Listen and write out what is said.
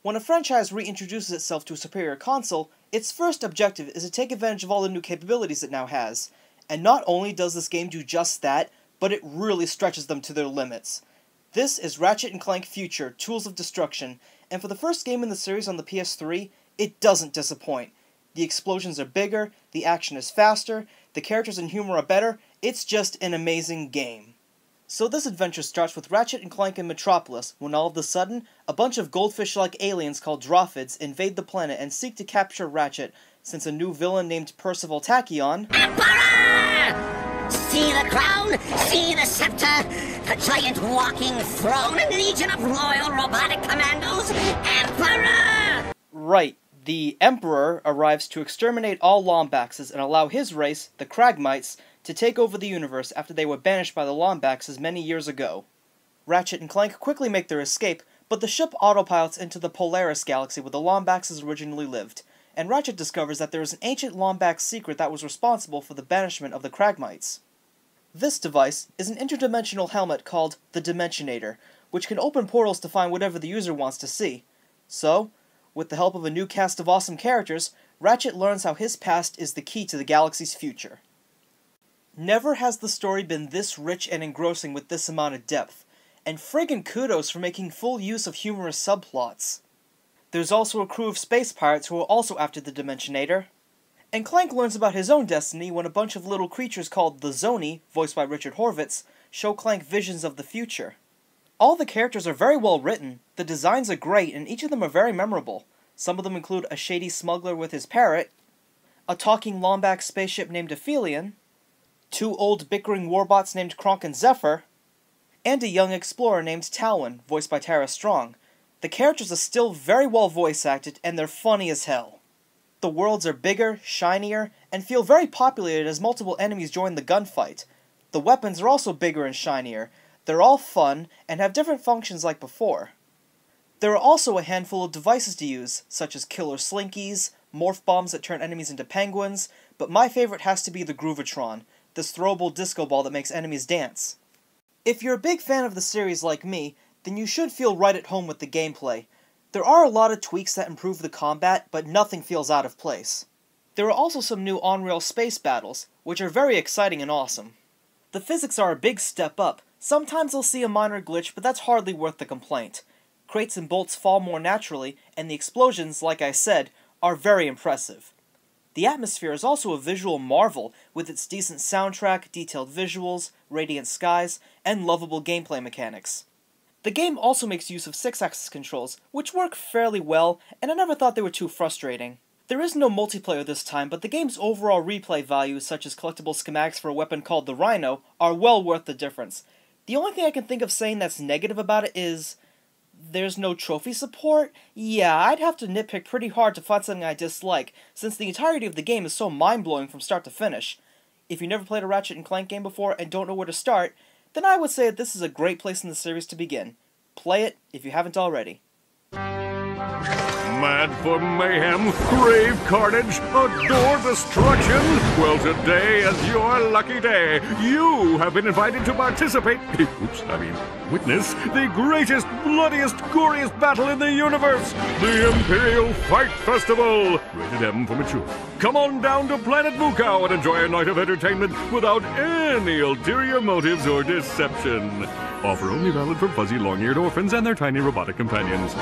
When a franchise reintroduces itself to a superior console, its first objective is to take advantage of all the new capabilities it now has. And not only does this game do just that, but it really stretches them to their limits. This is Ratchet & Clank Future, Tools of Destruction, and for the first game in the series on the PS3, it doesn't disappoint. The explosions are bigger, the action is faster, the characters and humor are better, it's just an amazing game. So this adventure starts with Ratchet and Clank in Metropolis, when all of a sudden, a bunch of goldfish-like aliens called Drophids invade the planet and seek to capture Ratchet, since a new villain named Percival Tachyon... Emperor! See the crown, see the scepter, the giant walking throne and legion of loyal robotic commandos, Emperor! Right, the Emperor arrives to exterminate all Lombaxes and allow his race, the Kragmites, to take over the universe after they were banished by the Lombaxes many years ago. Ratchet and Clank quickly make their escape, but the ship autopilots into the Polaris galaxy where the Lombaxes originally lived, and Ratchet discovers that there is an ancient Lombax secret that was responsible for the banishment of the Kragmites. This device is an interdimensional helmet called the Dimensionator, which can open portals to find whatever the user wants to see. So, with the help of a new cast of awesome characters, Ratchet learns how his past is the key to the galaxy's future. Never has the story been this rich and engrossing with this amount of depth, and friggin' kudos for making full use of humorous subplots. There's also a crew of space pirates who are also after the Dimensionator, and Clank learns about his own destiny when a bunch of little creatures called the Zoni, voiced by Richard Horvitz, show Clank visions of the future. All the characters are very well written, the designs are great, and each of them are very memorable. Some of them include a shady smuggler with his parrot, a talking Lombax spaceship named Aphelion, 2 old bickering warbots named Kronk and Zephyr, and a young explorer named Talwyn, voiced by Tara Strong. The characters are still very well voice acted, and they're funny as hell. The worlds are bigger, shinier, and feel very populated as multiple enemies join the gunfight. The weapons are also bigger and shinier. They're all fun, and have different functions like before. There are also a handful of devices to use, such as killer slinkies, morph bombs that turn enemies into penguins, but my favorite has to be the Groovatron, this throwable disco ball that makes enemies dance. If you're a big fan of the series like me, then you should feel right at home with the gameplay. There are a lot of tweaks that improve the combat, but nothing feels out of place. There are also some new on-rail space battles, which are very exciting and awesome. The physics are a big step up. Sometimes you'll see a minor glitch, but that's hardly worth the complaint. Crates and bolts fall more naturally, and the explosions, like I said, are very impressive. The atmosphere is also a visual marvel, with its decent soundtrack, detailed visuals, radiant skies, and lovable gameplay mechanics. The game also makes use of 6-axis controls, which work fairly well, and I never thought they were too frustrating. There is no multiplayer this time, but the game's overall replay values, such as collectible schematics for a weapon called the Rhino, are well worth the difference. The only thing I can think of saying that's negative about it is... there's no trophy support? Yeah, I'd have to nitpick pretty hard to find something I dislike, since the entirety of the game is so mind-blowing from start to finish. If you never played a Ratchet & Clank game before and don't know where to start, then I would say that this is a great place in the series to begin. Play it if you haven't already. Mad for mayhem, crave carnage, adore destruction? Well, today is your lucky day. You have been invited to participate, witness the greatest, bloodiest, goriest battle in the universe, the Imperial Fight Festival. Rated M for mature. Come on down to Planet Mukau and enjoy a night of entertainment without any ulterior motives or deception. Offer only valid for fuzzy, long-eared orphans and their tiny robotic companions.